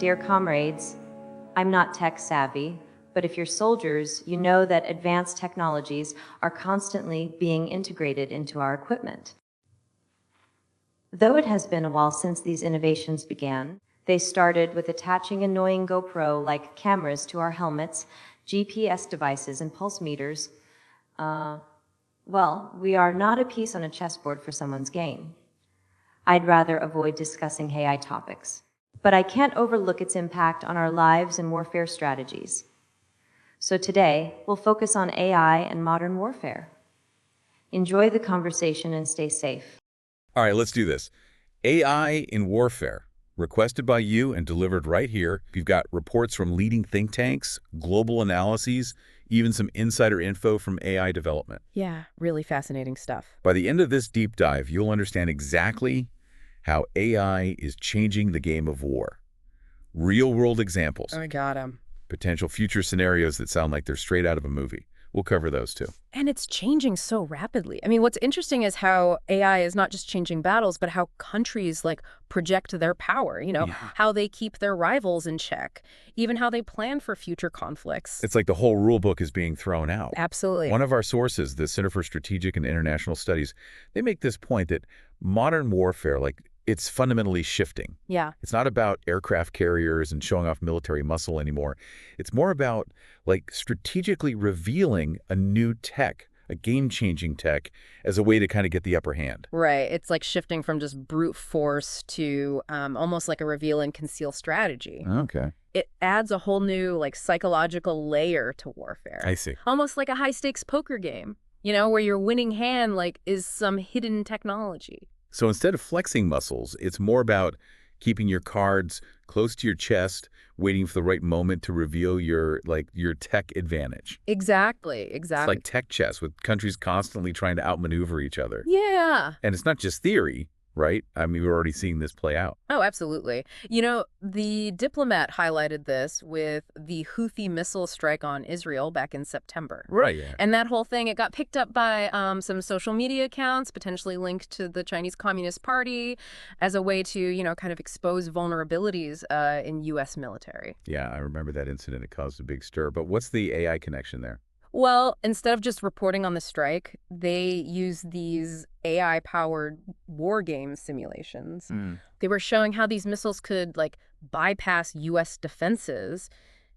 Dear comrades, I'm not tech savvy, but if you're soldiers, you know that advanced technologies are constantly being integrated into our equipment. Though it has been a while since these innovations began, they started with attaching annoying GoPro-like cameras to our helmets, GPS devices, and pulse meters. Well, we are not a piece on a chessboard for someone's game. I'd rather avoid discussing AI topics, but I can't overlook its impact on our lives and warfare strategies. So today, we'll focus on AI and modern warfare. Enjoy the conversation and stay safe. All right, let's do this. AI in warfare, requested by you and delivered right here. You've got reports from leading think tanks, global analyses, even some insider info from AI development. Yeah, really fascinating stuff. By the end of this deep dive, you'll understand exactly how AI is changing the game of war. Real-world examples, I got him. potential future scenarios that sound like they're straight out of a movie. We'll cover those too. And it's changing so rapidly. I mean, what's interesting is how AI is not just changing battles, but how countries project their power, how they keep their rivals in check, even how they plan for future conflicts. It's like the whole rule book is being thrown out. Absolutely. One of our sources, the Center for Strategic and International Studies, they make this point that modern warfare, it's fundamentally shifting. Yeah. It's not about aircraft carriers and showing off military muscle anymore. It's more about strategically revealing a new tech, a game-changing tech, as a way to kind of get the upper hand. Right. It's like shifting from just brute force to almost like a reveal and conceal strategy. Okay. It adds a whole new psychological layer to warfare. I see. Almost like a high-stakes poker game, where your winning hand is some hidden technology. So instead of flexing muscles, it's more about keeping your cards close to your chest, waiting for the right moment to reveal your tech advantage. Exactly. It's like tech chess with countries constantly trying to outmaneuver each other. Yeah. And it's not just theory, right? I mean, we're already seeing this play out. Oh, absolutely. The Diplomat highlighted this with the Houthi missile strike on Israel back in September. Right, yeah. And that whole thing, it got picked up by some social media accounts, potentially linked to the Chinese Communist Party, as a way to, kind of expose vulnerabilities in U.S. military. Yeah, I remember that incident. It caused a big stir. But what's the AI connection there? Well, instead of just reporting on the strike, they use these AI-powered war game simulations. They were showing how these missiles could, bypass U.S. defenses,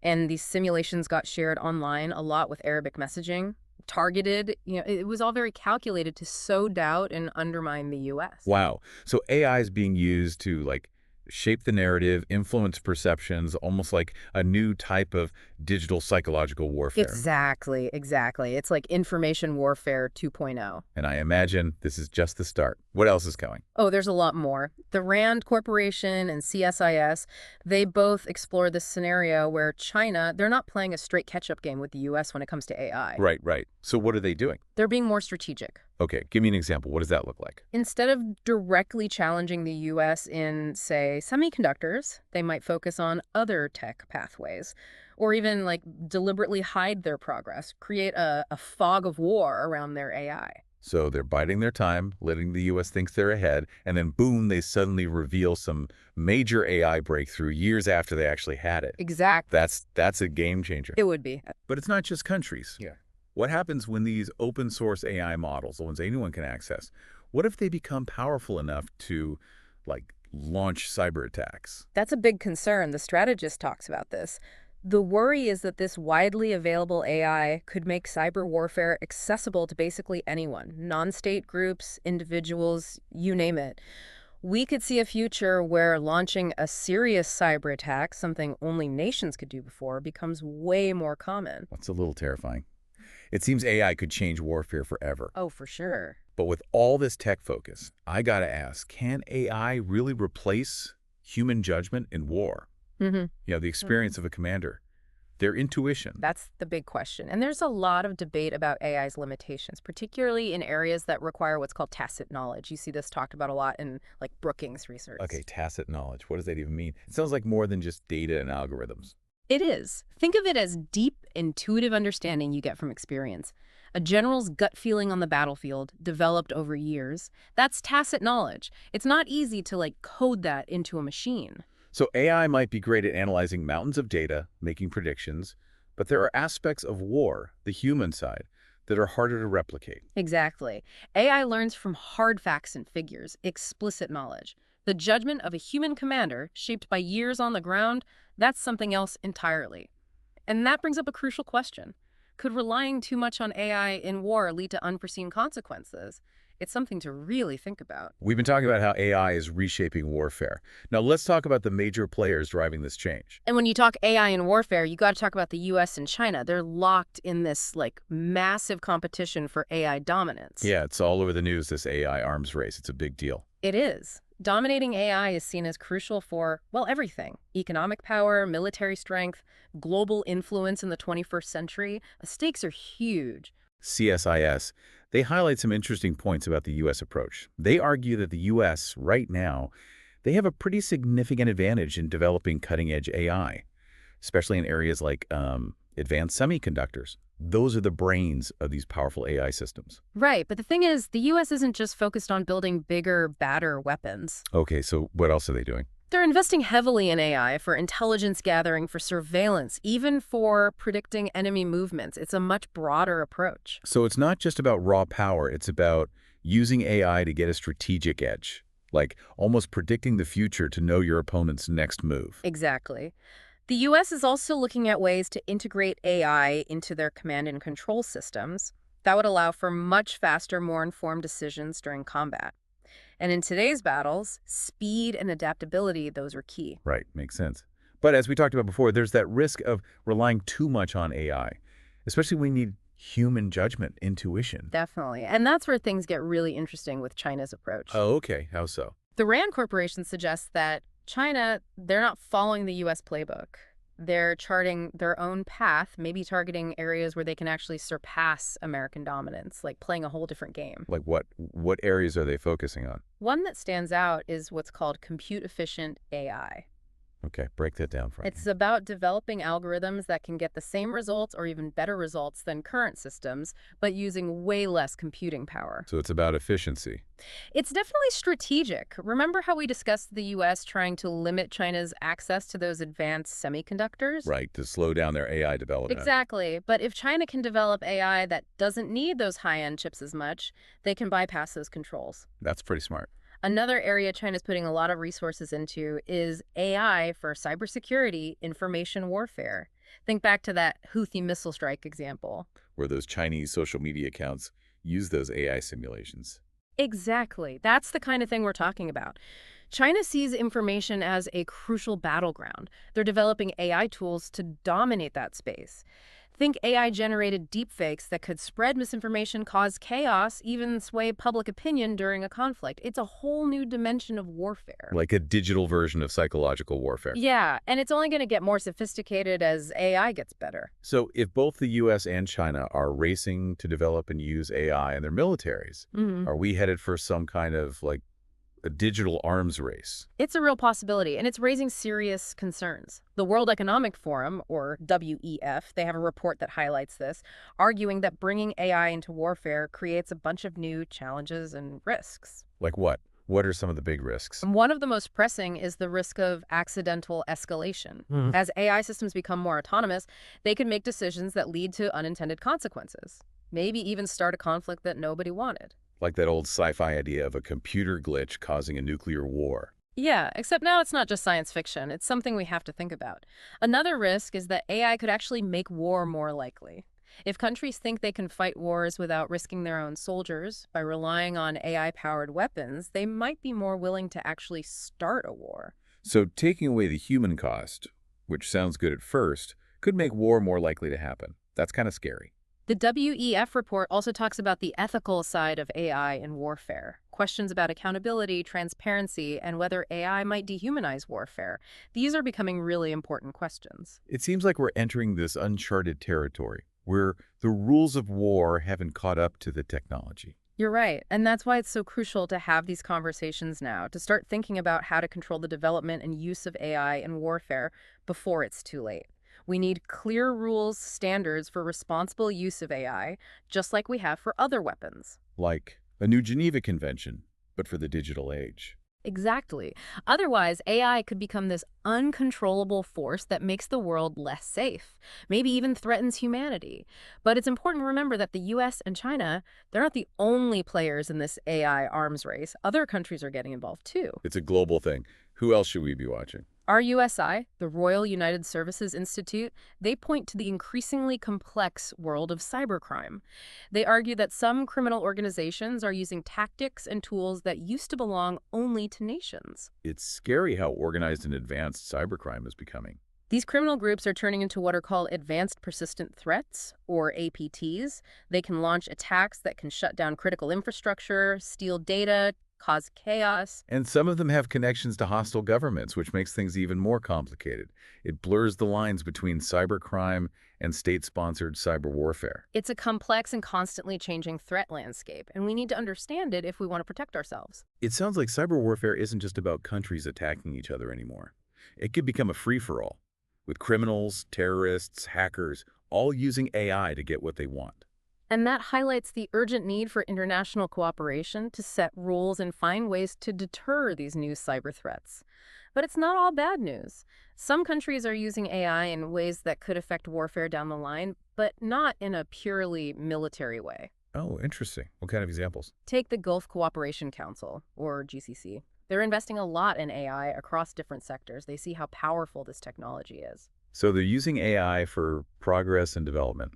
and these simulations got shared online a lot with Arabic messaging. Targeted, it was all very calculated to sow doubt and undermine the U.S. Wow. So AI is being used to, shape the narrative, influence perceptions, almost like a new type of digital psychological warfare. Exactly. It's like information warfare 2.0. And I imagine this is just the start. What else is coming? Oh, there's a lot more. The RAND Corporation and CSIS, they both explore this scenario where China, they're not playing a straight catch-up game with the U.S. when it comes to AI. Right. So what are they doing? They're being more strategic. Okay, give me an example. What does that look like? Instead of directly challenging the U.S. in, say, semiconductors, they might focus on other tech pathways, or even deliberately hide their progress, create a fog of war around their AI. So they're biding their time, letting the U.S. think they're ahead, and then boom, they suddenly reveal some major AI breakthrough years after they actually had it. Exactly. That's a game changer. It would be. But it's not just countries. Yeah. What happens when these open source AI models, the ones anyone can access, what if they become powerful enough to launch cyber attacks? That's a big concern. The strategist talks about this. The worry is that this widely available AI could make cyber warfare accessible to basically anyone, non-state groups, individuals, you name it. We could see a future where launching a serious cyber attack, something only nations could do before, becomes way more common. That's a little terrifying. It seems AI could change warfare forever. Oh, for sure. But with all this tech focus, I gotta ask, can AI really replace human judgment in war? Mm-hmm. The experience of a commander, their intuition. That's the big question. And there's a lot of debate about AI's limitations, particularly in areas that require what's called tacit knowledge. You see this talked about a lot in Brookings research. Okay, tacit knowledge. What does that even mean? It sounds like more than just data and algorithms. It is. Think of it as deep, intuitive understanding you get from experience. A general's gut feeling on the battlefield, developed over years. That's tacit knowledge. It's not easy to code that into a machine. So AI might be great at analyzing mountains of data, making predictions, but there are aspects of war, the human side, that are harder to replicate. Exactly. AI learns from hard facts and figures, explicit knowledge. The judgment of a human commander, shaped by years on the ground, that's something else entirely. And that brings up a crucial question. Could relying too much on AI in war lead to unforeseen consequences? It's something to really think about. We've been talking about how AI is reshaping warfare. Now let's talk about the major players driving this change. And when you talk AI in warfare, you got to talk about the US and China. They're locked in this massive competition for AI dominance. Yeah, it's all over the news, this AI arms race. It's a big deal. It is. Dominating AI is seen as crucial for, well, everything. Economic power, military strength, global influence in the 21st century. The stakes are huge. CSIS, they highlight some interesting points about the U.S. approach. They argue that the U.S., right now, they have a pretty significant advantage in developing cutting-edge AI, especially in areas like advanced semiconductors. Those are the brains of these powerful AI systems. Right, but the thing is, the U.S. isn't just focused on building bigger, badder weapons. Okay, so what else are they doing? They're investing heavily in AI for intelligence gathering, for surveillance, even for predicting enemy movements. It's a much broader approach. So it's not just about raw power, it's about using AI to get a strategic edge, like almost predicting the future to know your opponent's next move. Exactly. The U.S. is also looking at ways to integrate AI into their command and control systems. That would allow for much faster, more informed decisions during combat. And in today's battles, speed and adaptability, those are key. Right, makes sense. But as we talked about before, there's that risk of relying too much on AI, especially when you need human judgment, intuition. Definitely. And that's where things get really interesting with China's approach. Oh, okay. How so? The RAND Corporation suggests that China, they're not following the U.S. playbook. They're charting their own path, maybe targeting areas where they can actually surpass American dominance, like playing a whole different game. Like what? What areas are they focusing on? One that stands out is what's called compute-efficient AI. Okay, break that down for me. It's about developing algorithms that can get the same results or even better results than current systems, but using way less computing power. So it's about efficiency. It's definitely strategic. Remember how we discussed the U.S. trying to limit China's access to those advanced semiconductors? Right, to slow down their AI development. Exactly. But if China can develop AI that doesn't need those high-end chips as much, they can bypass those controls. That's pretty smart. Another area China's putting a lot of resources into is AI for cybersecurity, information warfare. Think back to that Houthi missile strike example. Where those Chinese social media accounts use those AI simulations. Exactly. That's the kind of thing we're talking about. China sees information as a crucial battleground. They're developing AI tools to dominate that space. Think AI-generated deepfakes that could spread misinformation, cause chaos, even sway public opinion during a conflict. It's a whole new dimension of warfare. Like a digital version of psychological warfare. Yeah, and it's only going to get more sophisticated as AI gets better. So if both the U.S. and China are racing to develop and use AI in their militaries, are we headed for some kind of a digital arms race? It's a real possibility, and it's raising serious concerns. The World Economic Forum, or WEF, they have a report that highlights this, arguing that bringing AI into warfare creates a bunch of new challenges and risks. Like what? What are some of the big risks? And one of the most pressing is the risk of accidental escalation. As AI systems become more autonomous, they can make decisions that lead to unintended consequences, maybe even start a conflict that nobody wanted. Like that old sci-fi idea of a computer glitch causing a nuclear war. Yeah, except now it's not just science fiction. It's something we have to think about. Another risk is that AI could actually make war more likely. If countries think they can fight wars without risking their own soldiers by relying on AI-powered weapons, they might be more willing to actually start a war. So taking away the human cost, which sounds good at first, could make war more likely to happen. That's kind of scary. The WEF report also talks about the ethical side of AI in warfare. Questions about accountability, transparency, and whether AI might dehumanize warfare. These are becoming really important questions. It seems like we're entering this uncharted territory, where the rules of war haven't caught up to the technology. You're right, and that's why it's so crucial to have these conversations now, to start thinking about how to control the development and use of AI in warfare before it's too late. We need clear rules, standards for responsible use of AI, just like we have for other weapons. Like a new Geneva Convention, but for the digital age. Exactly. Otherwise, AI could become this uncontrollable force that makes the world less safe, maybe even threatens humanity. But it's important to remember that the US and China, they're not the only players in this AI arms race. Other countries are getting involved too. It's a global thing. Who else should we be watching? RUSI, the Royal United Services Institute, they point to the increasingly complex world of cybercrime. They argue that some criminal organizations are using tactics and tools that used to belong only to nations. It's scary how organized and advanced cybercrime is becoming. These criminal groups are turning into what are called advanced persistent threats, or APTs. They can launch attacks that can shut down critical infrastructure, steal data, cause chaos. And some of them have connections to hostile governments, which makes things even more complicated. It blurs the lines between cybercrime and state-sponsored cyber warfare. It's a complex and constantly changing threat landscape, and we need to understand it if we want to protect ourselves. It sounds like cyber warfare isn't just about countries attacking each other anymore. It could become a free-for-all, with criminals, terrorists, hackers, all using AI to get what they want. And that highlights the urgent need for international cooperation to set rules and find ways to deter these new cyber threats. But it's not all bad news. Some countries are using AI in ways that could affect warfare down the line, but not in a purely military way. Oh, interesting. What kind of examples? Take the Gulf Cooperation Council, or GCC. They're investing a lot in AI across different sectors. They see how powerful this technology is. So they're using AI for progress and development.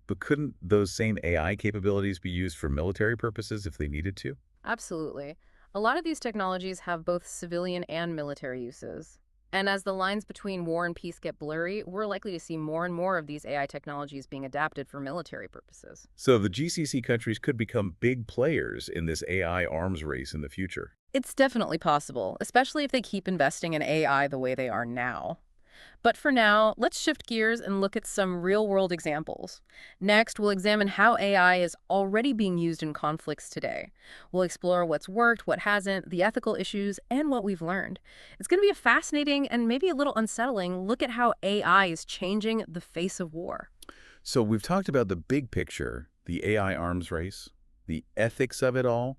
But couldn't those same AI capabilities be used for military purposes if they needed to? Absolutely. A lot of these technologies have both civilian and military uses. And as the lines between war and peace get blurry, we're likely to see more and more of these AI technologies being adapted for military purposes. So the GCC countries could become big players in this AI arms race in the future. It's definitely possible, especially if they keep investing in AI the way they are now. But for now, let's shift gears and look at some real-world examples. Next, we'll examine how AI is already being used in conflicts today. We'll explore what's worked, what hasn't, the ethical issues, and what we've learned. It's going to be a fascinating and maybe a little unsettling look at how AI is changing the face of war. So we've talked about the big picture, the AI arms race, the ethics of it all.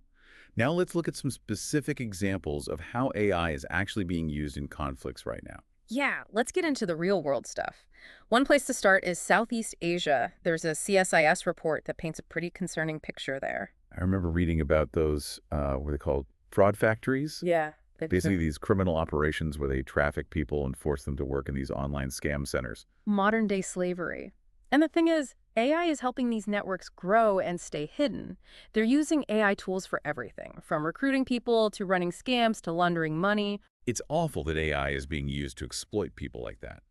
Now let's look at some specific examples of how AI is actually being used in conflicts right now. Yeah, let's get into the real-world stuff. One place to start is Southeast Asia. There's a CSIS report that paints a pretty concerning picture there. I remember reading about those, what are they called, fraud factories? Yeah. Basically these criminal operations where they traffic people and force them to work in these online scam centers. Modern-day slavery. And the thing is, AI is helping these networks grow and stay hidden. They're using AI tools for everything, from recruiting people to running scams to laundering money. It's awful that AI is being used to exploit people like that.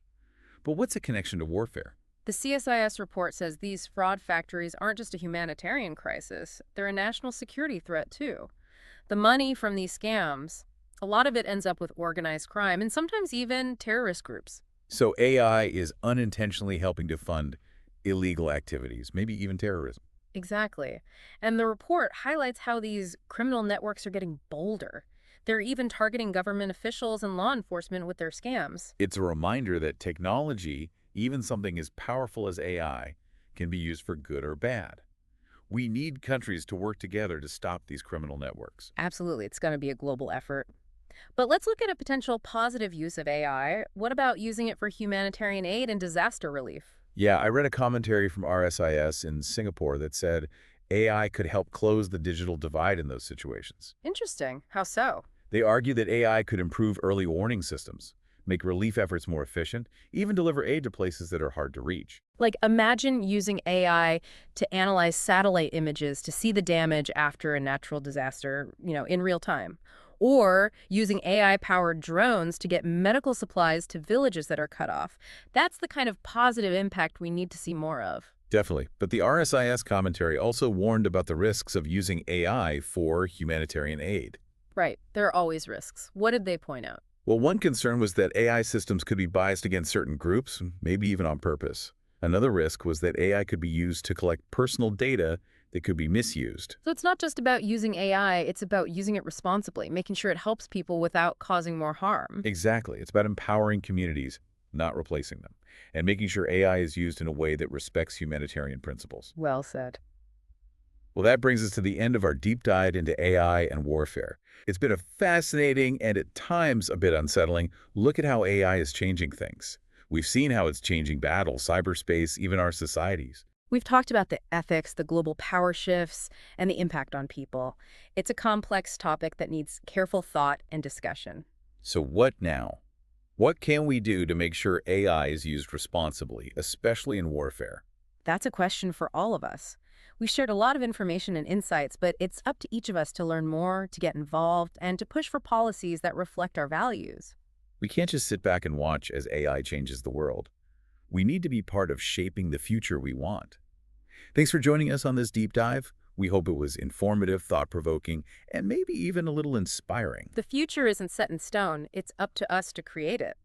But what's the connection to warfare? The CSIS report says these fraud factories aren't just a humanitarian crisis, they're a national security threat too. The money from these scams, a lot of it ends up with organized crime and sometimes even terrorist groups. So AI is unintentionally helping to fund illegal activities, maybe even terrorism. Exactly. And the report highlights how these criminal networks are getting bolder. They're even targeting government officials and law enforcement with their scams. It's a reminder that technology, even something as powerful as AI, can be used for good or bad. We need countries to work together to stop these criminal networks. Absolutely. It's going to be a global effort. But let's look at a potential positive use of AI. What about using it for humanitarian aid and disaster relief? Yeah, I read a commentary from RSIS in Singapore that said AI could help close the digital divide in those situations. Interesting. How so? They argue that AI could improve early warning systems, make relief efforts more efficient, even deliver aid to places that are hard to reach. Like, imagine using AI to analyze satellite images to see the damage after a natural disaster, in real time. Or using AI-powered drones to get medical supplies to villages that are cut off. That's the kind of positive impact we need to see more of. Definitely. But the RSIS commentary also warned about the risks of using AI for humanitarian aid. Right. There are always risks. What did they point out? Well, one concern was that AI systems could be biased against certain groups, maybe even on purpose. Another risk was that AI could be used to collect personal data that could be misused. So it's not just about using AI, it's about using it responsibly, making sure it helps people without causing more harm. Exactly. It's about empowering communities, not replacing them, and making sure AI is used in a way that respects humanitarian principles. Well said. Well, that brings us to the end of our deep dive into AI and warfare. It's been a fascinating and at times a bit unsettling look at how AI is changing things. We've seen how it's changing battles, cyberspace, even our societies. We've talked about the ethics, the global power shifts, and the impact on people. It's a complex topic that needs careful thought and discussion. So what now? What can we do to make sure AI is used responsibly, especially in warfare? That's a question for all of us. We shared a lot of information and insights, but it's up to each of us to learn more, to get involved, and to push for policies that reflect our values. We can't just sit back and watch as AI changes the world. We need to be part of shaping the future we want. Thanks for joining us on this deep dive. We hope it was informative, thought-provoking, and maybe even a little inspiring. The future isn't set in stone. It's up to us to create it.